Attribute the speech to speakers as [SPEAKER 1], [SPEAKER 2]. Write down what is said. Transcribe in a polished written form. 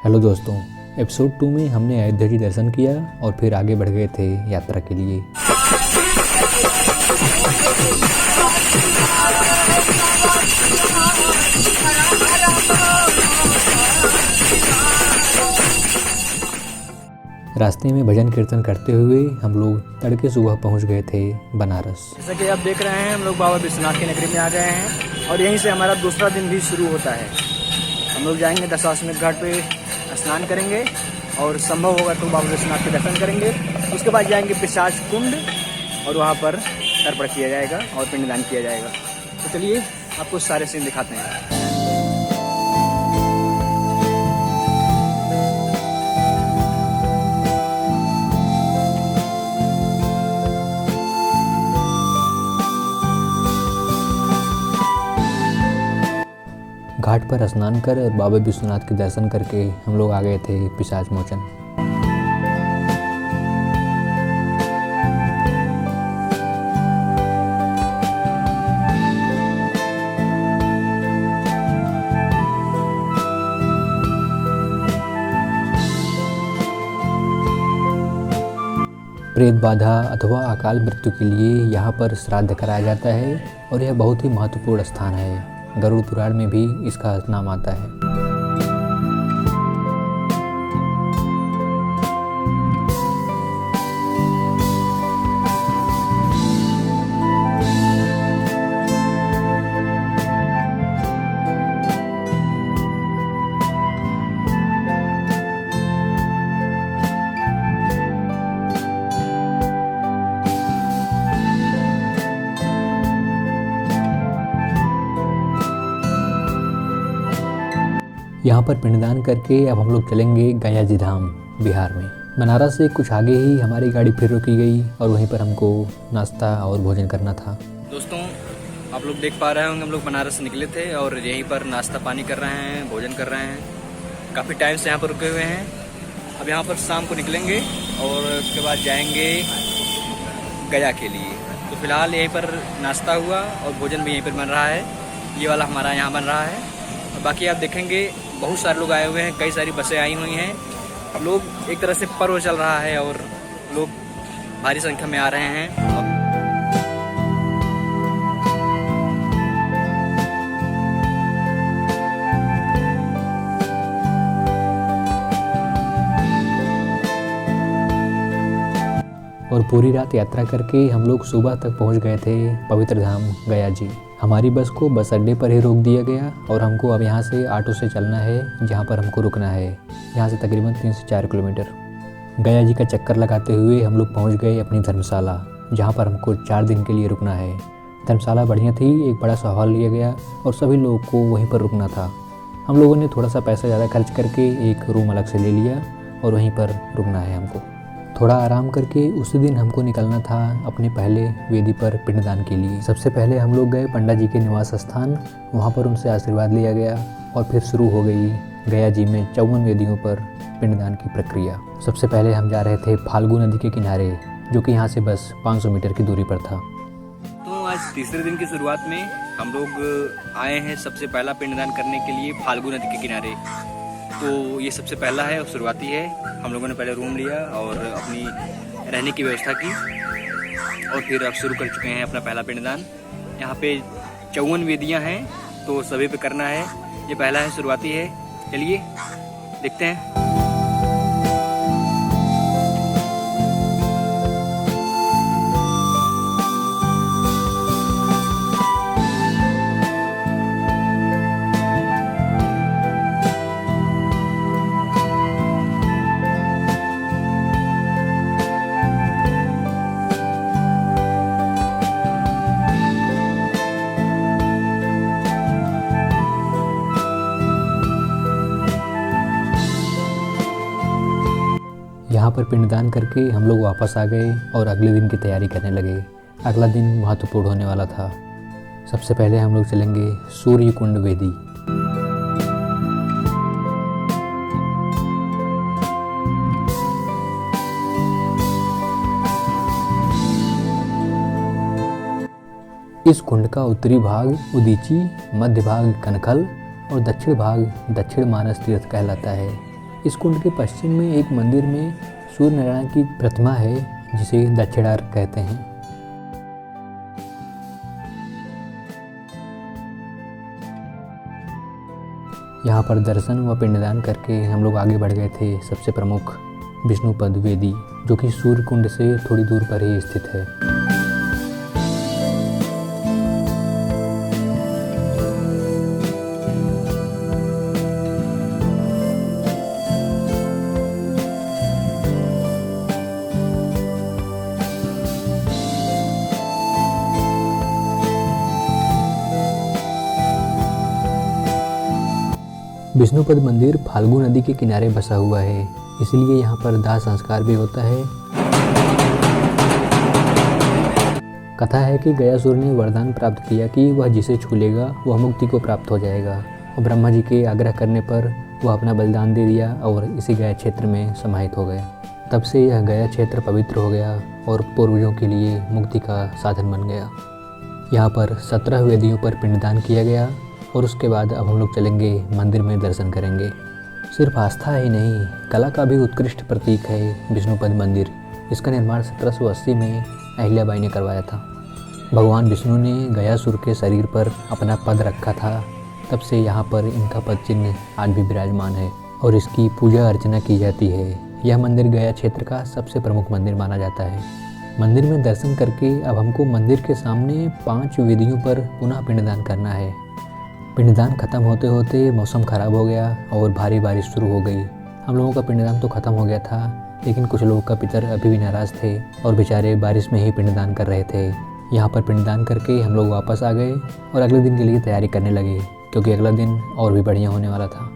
[SPEAKER 1] Hello दोस्तों। Episode 2 में हमने अयोध्या जी दर्शन किया और फिर आगे बढ़ गए थे यात्रा के लिए। रास्ते में भजन कीर्तन करते हुए हम लोग तड़के सुबह पहुंच गए थे बनारस।
[SPEAKER 2] जैसा कि आप देख रहे हैं, हम लोग बाबा विश्वनाथ की नगरी में आ गए हैं और यहीं से हमारा दूसरा दिन भी शुरू होता है। हम लोग जाएंगे दशाश्वमेध घाट पे, स्नान करेंगे और संभव होगा तो बाबा विश्वनाथ के दर्शन करेंगे। उसके बाद जाएंगे पिशाच कुंड और वहाँ पर तर्पण किया जाएगा और पिंडदान किया जाएगा। तो चलिए आपको सारे सीन दिखाते हैं।
[SPEAKER 1] घाट पर स्नान कर और बाबा विश्वनाथ के दर्शन करके हम लोग आ गए थे पिशाच मोचन। प्रेत बाधा अथवा अकाल मृत्यु के लिए यहाँ पर श्राद्ध कराया जाता है और यह बहुत ही महत्वपूर्ण स्थान है। गरुड़ पुराण में भी इसका नाम आता है। यहाँ पर पिंडदान करके अब हम लोग चलेंगे गया जी धाम बिहार में। बनारस से कुछ आगे ही हमारी गाड़ी फिर रोकी गई और वहीं पर हमको नाश्ता और भोजन करना था।
[SPEAKER 2] दोस्तों, आप लोग देख पा रहे होंगे, हम लोग बनारस से निकले थे और यहीं पर नाश्ता पानी कर रहे हैं, भोजन कर रहे हैं। काफ़ी टाइम से यहाँ पर रुके हुए हैं। अब यहाँ पर शाम को निकलेंगे और उसके बाद जाएंगे गया के लिए। तो फिलहाल यहीं पर नाश्ता हुआ और भोजन भी यहीं पर बन रहा है। ये वाला हमारा यहाँ बन रहा है और बाकी आप देखेंगे बहुत सारे लोग आए हुए हैं, कई सारी बसें आई हुई हैं। लोग एक तरह से पर्व चल रहा है और लोग भारी संख्या में आ रहे हैं।
[SPEAKER 1] और पूरी रात यात्रा करके हम लोग सुबह तक पहुंच गए थे पवित्र धाम गया जी। हमारी बस को बस अड्डे पर ही रोक दिया गया और हमको अब यहाँ से ऑटो से चलना है जहाँ पर हमको रुकना है। यहाँ से तकरीबन 3 से 4 किलोमीटर। गया जी का चक्कर लगाते हुए हम लोग पहुँच गए अपनी धर्मशाला, जहाँ पर हमको 4 दिन के लिए रुकना है। धर्मशाला बढ़िया थी, एक बड़ा सा हॉल लिया गया और सभी लोगों को वहीं पर रुकना था। हम लोगों ने थोड़ा सा पैसा ज़्यादा खर्च करके एक रूम अलग से ले लिया और वहीं पर रुकना है हमको। थोड़ा आराम करके उसी दिन हमको निकलना था अपने पहले वेदी पर पिंडदान के लिए। सबसे पहले हम लोग गए पंडा जी के निवास स्थान, वहाँ पर उनसे आशीर्वाद लिया गया और फिर शुरू हो गई गया जी में 54 वेदियों पर पिंडदान की प्रक्रिया। सबसे पहले हम जा रहे थे फाल्गु नदी के किनारे, जो कि यहाँ से बस 500 मीटर की दूरी पर था।
[SPEAKER 2] तो आज तीसरे दिन की शुरुआत में हम लोग आए हैं सबसे पहला पिंडदान करने के लिए फाल्गु नदी के किनारे। तो ये सबसे पहला है और शुरुआती है। हम लोगों ने पहले रूम लिया और अपनी रहने की व्यवस्था की और फिर अब शुरू कर चुके हैं अपना पहला पिंडदान। यहाँ पे 54 वेदियाँ हैं तो सभी पे करना है। ये पहला है, शुरुआती है। चलिए देखते हैं।
[SPEAKER 1] यहाँ पर पिंडदान करके हम लोग वापस आ गए और अगले दिन की तैयारी करने लगे। अगला दिन महत्वपूर्ण होने वाला था। सबसे पहले हम लोग चलेंगे सूर्य कुंड वेदी। इस कुंड का उत्तरी भाग उदीची, मध्य भाग कनखल और दक्षिण भाग दक्षिण मानस तीर्थ कहलाता है। इस कुंड के पश्चिम में एक मंदिर में सूर्य नारायण की प्रतिमा है जिसे दक्षिणार्क कहते हैं। यहाँ पर दर्शन व पिंडदान करके हम लोग आगे बढ़ गए थे सबसे प्रमुख विष्णुपद वेदी, जो कि सूर्य कुंड से थोड़ी दूर पर ही स्थित है। विष्णुपद मंदिर फाल्गु नदी के किनारे बसा हुआ है, इसलिए यहाँ पर दाह संस्कार भी होता है। कथा है कि गयासुर ने वरदान प्राप्त किया कि वह जिसे छू लेगा वह मुक्ति को प्राप्त हो जाएगा, और ब्रह्मा जी के आग्रह करने पर वह अपना बलिदान दे दिया और इसी गया क्षेत्र में समाहित हो गया। तब से यह गया क्षेत्र पवित्र हो गया और पूर्वजों के लिए मुक्ति का साधन बन गया। यहाँ पर 17 वेदियों पर पिंडदान किया गया और उसके बाद अब हम लोग चलेंगे मंदिर में दर्शन करेंगे। सिर्फ आस्था ही नहीं, कला का भी उत्कृष्ट प्रतीक है विष्णुपद मंदिर। इसका निर्माण 1780 में अहिल्याबाई ने करवाया था। भगवान विष्णु ने गयासुर के शरीर पर अपना पद रखा था, तब से यहाँ पर इनका पद चिन्ह आज भी विराजमान है और इसकी पूजा अर्चना की जाती है। यह मंदिर गया क्षेत्र का सबसे प्रमुख मंदिर माना जाता है। मंदिर में दर्शन करके अब हमको मंदिर के सामने 5 वेदियों पर पुनः पिंडदान करना है। पिंडदान खत्म होते होते मौसम ख़राब हो गया और भारी बारिश शुरू हो गई। हम लोगों का पिंडदान तो ख़त्म हो गया था, लेकिन कुछ लोगों का पितर अभी भी नाराज़ थे और बेचारे बारिश में ही पिंडदान कर रहे थे। यहाँ पर पिंडदान करके हम लोग वापस आ गए और अगले दिन के लिए तैयारी करने लगे, क्योंकि अगला दिन और भी बढ़िया होने वाला था।